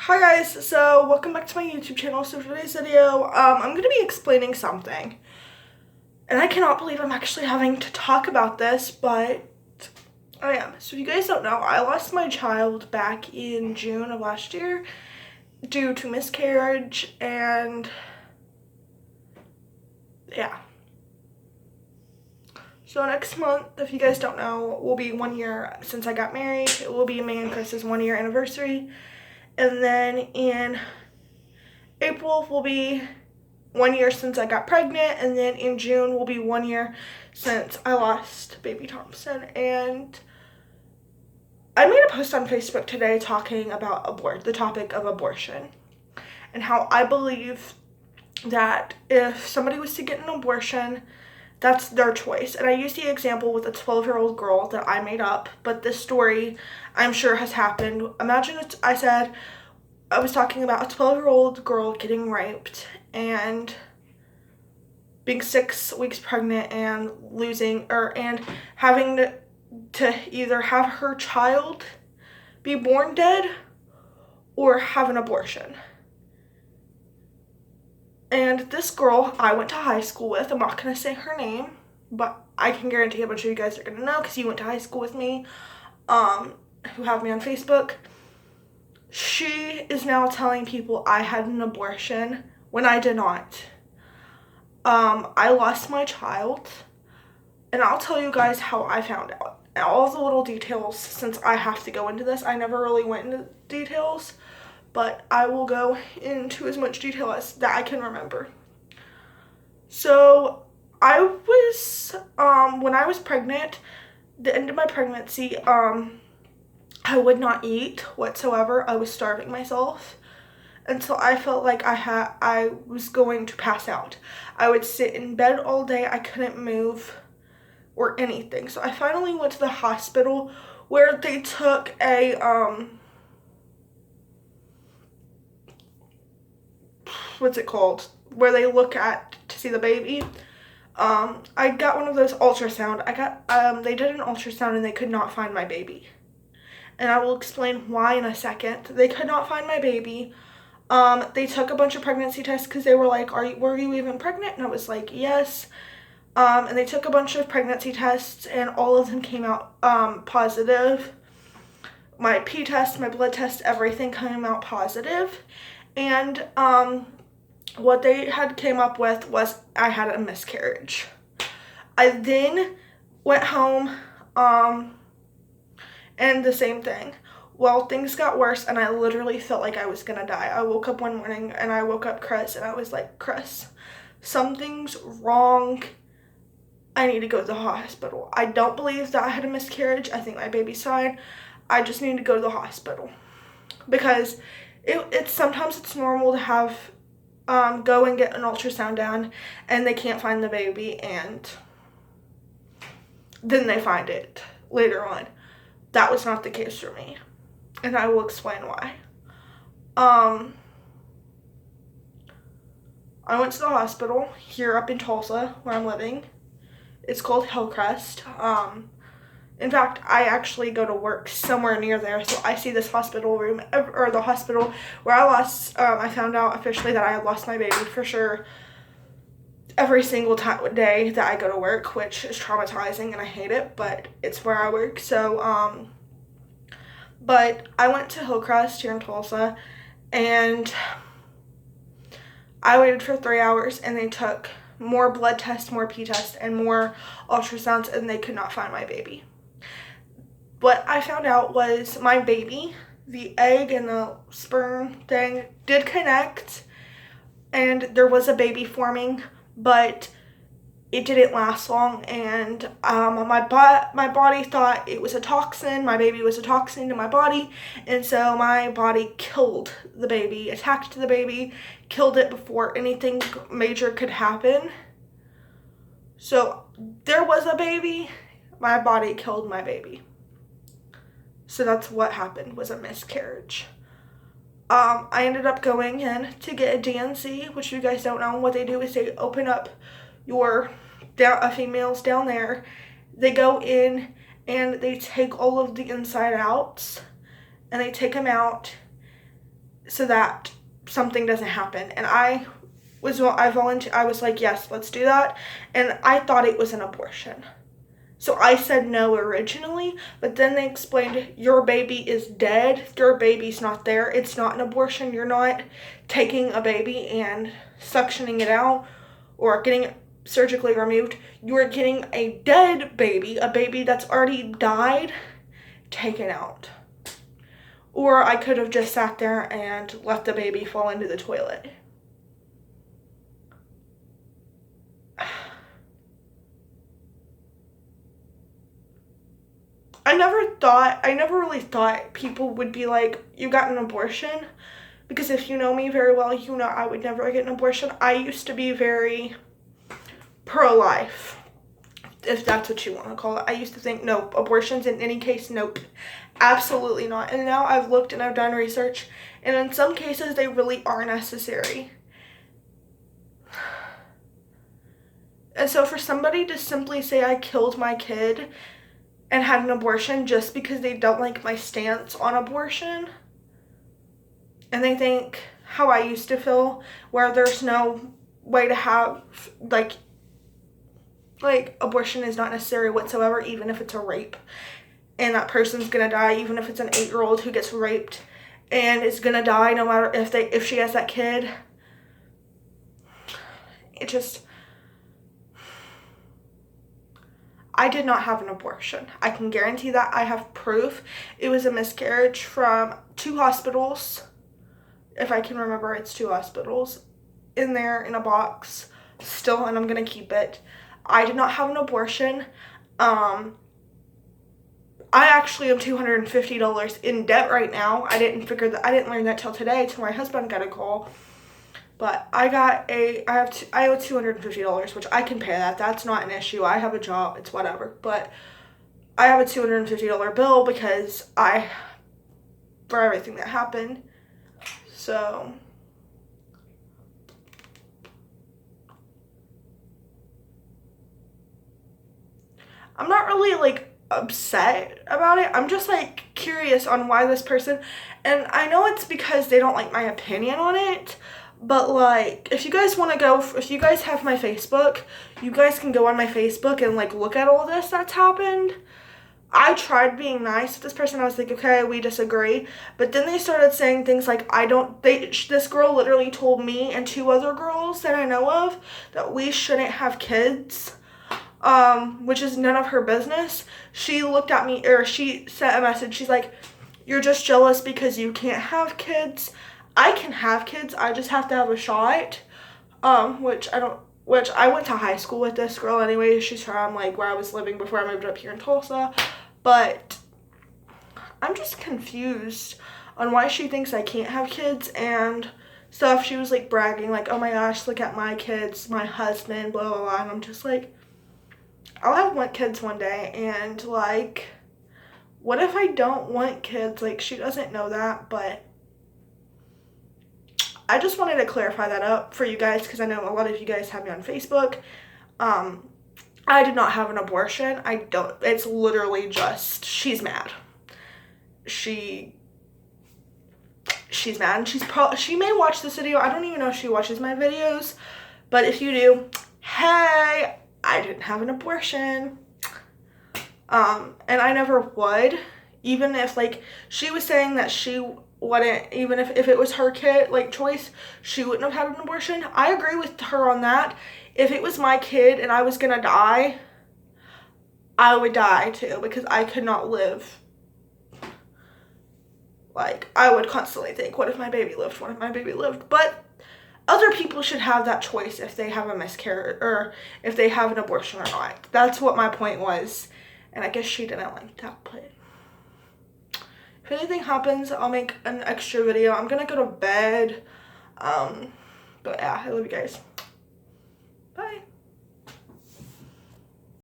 Hi guys, so welcome back to my YouTube channel. So today's video, I'm going to be explaining something. And I cannot believe I'm actually having to talk about this, but I am. So if you guys don't know, I lost my child back in June of last year due to miscarriage, and yeah. So next month, if you guys don't know, will be 1 year since I got married. It will be me and Chris's 1 year anniversary. And then in April will be 1 year since I got pregnant, and then in June will be 1 year since I lost baby Thompson. And I made a post on Facebook today talking about the topic of abortion and how I believe that if somebody was to get an abortion, that's their choice. And I used the example with a 12-year-old girl that I made up, but this story I'm sure has happened. Imagine I was talking about a 12-year-old girl getting raped and being 6 weeks pregnant and and having to either have her child be born dead or have an abortion. And this girl I went to high school with, I'm not going to say her name, but I can guarantee a bunch of you guys are going to know because you went to high school with me, who have me on Facebook. She is now telling people I had an abortion when I did not. I lost my child, and I'll tell you guys how I found out. And all the little details, since I have to go into this. I never really went into details, but I will go into as much detail as that I can remember. So I was, when I was pregnant, the end of my pregnancy, I would not eat whatsoever. I was starving myself until I felt like I was going to pass out. I would sit in bed all day. I couldn't move or anything. So I finally went to the hospital where they took a what's it called? Where they look at to see the baby. I got one of those ultrasound. They did an ultrasound and they could not find my baby. And I will explain why in a second. They could not find my baby. They took a bunch of pregnancy tests because they were like, were you even pregnant? And I was like, yes. And they took a bunch of pregnancy tests and all of them came out positive. My pee test, my blood test, everything came out positive. And what they had came up with was I had a miscarriage. I then went home and the same thing. Well, things got worse and I literally felt like I was gonna die. I woke up one morning and I woke up Chris and I was like, Chris, something's wrong. I need to go to the hospital. I don't believe that I had a miscarriage. I think my baby's fine. I just need to go to the hospital. Because it's sometimes it's normal to have go and get an ultrasound done and they can't find the baby and then they find it later on. That was not the case for me, and I will explain why. I went to the hospital here up in Tulsa where I'm living. It's called Hillcrest. In fact, I actually go to work somewhere near there, so I see this hospital room, or the hospital where I found out officially that I had lost my baby for sure every single day that I go to work, which is traumatizing and I hate it, but it's where I work. So, but I went to Hillcrest here in Tulsa, and I waited for 3 hours, and they took more blood tests, more pee tests, and more ultrasounds, and they could not find my baby. What I found out was my baby, the egg and the sperm thing, did connect, and there was a baby forming, but it didn't last long, and my body thought it was a toxin. My baby was a toxin to my body, and so my body killed the baby, attacked the baby, killed it before anything major could happen. So there was a baby, my body killed my baby. So that's what happened, was a miscarriage. I ended up going in to get a D&C, which you guys don't know. What they do is they open up a female's down there. They go in and they take all of the inside outs and they take them out. so that something doesn't happen. And I was like, yes, let's do that. And I thought it was an abortion. So I said no originally, but then they explained, your baby is dead. Your baby's not there. It's not an abortion. You're not taking a baby and suctioning it out or getting it surgically removed. You're getting a dead baby, a baby that's already died, taken out. Or I could have just sat there and let the baby fall into the toilet. I never really thought people would be like, you got an abortion. Because if you know me very well, you know I would never get an abortion. I used to be very pro-life, if that's what you want to call it. I used to think, nope, abortions in any case, nope, absolutely not. And now I've looked and I've done research, and in some cases they really are necessary. And so for somebody to simply say I killed my kid and had an abortion just because they don't like my stance on abortion, and they think how I used to feel, where there's no way to have, like abortion is not necessary whatsoever, even if it's a rape, and that person's gonna die, even if it's an 8-year-old who gets raped and is gonna die no matter if she has that kid. It just, I did not have an abortion. I can guarantee that. I have proof. It was a miscarriage from 2 hospitals. If I can remember, it's 2 hospitals in there in a box still, and I'm gonna keep it. I did not have an abortion. I actually am $250 in debt right now. I didn't learn that till today, till my husband got a call. But I owe $250, which I can pay that. That's not an issue. I have a job, it's whatever. But I have a $250 bill because for everything that happened. So I'm not really upset about it. I'm just curious on why this person, and I know it's because they don't like my opinion on it, but if you guys want to go, if you guys have my Facebook, you guys can go on my Facebook and look at all this that's happened. I tried being nice with this person. I was like, okay, we disagree. But then they started saying things like, this girl literally told me and 2 other girls that I know of that we shouldn't have kids, which is none of her business. She looked at me, or she sent a message. She's like, you're just jealous because you can't have kids. I can have kids. I just have to have a shot, which I went to high school with this girl anyway. She's from where I was living before I moved up here in Tulsa. But I'm just confused on why she thinks I can't have kids and stuff. She was bragging oh my gosh, look at my kids, my husband, blah blah blah. And I'm just I'll have kids one day, and what if I don't want kids? She doesn't know that, but I just wanted to clarify that up for you guys because I know a lot of you guys have me on Facebook. I did not have an abortion. It's literally just, she's mad. She's mad, and she may watch this video. I don't even know if she watches my videos, but if you do, hey, I didn't have an abortion. And I never would, even if she was saying that she wouldn't, even if it was her kid choice, she wouldn't have had an abortion. I agree with her on that. If it was my kid and I was gonna die, I would die too, because I could not live. I would constantly think, what if my baby lived? What if my baby lived? But other people should have that choice if they have a miscarriage or if they have an abortion or not. That's what my point was. And I guess she didn't like that, but if anything happens, I'll make an extra video. I'm gonna go to bed. But yeah, I love you guys.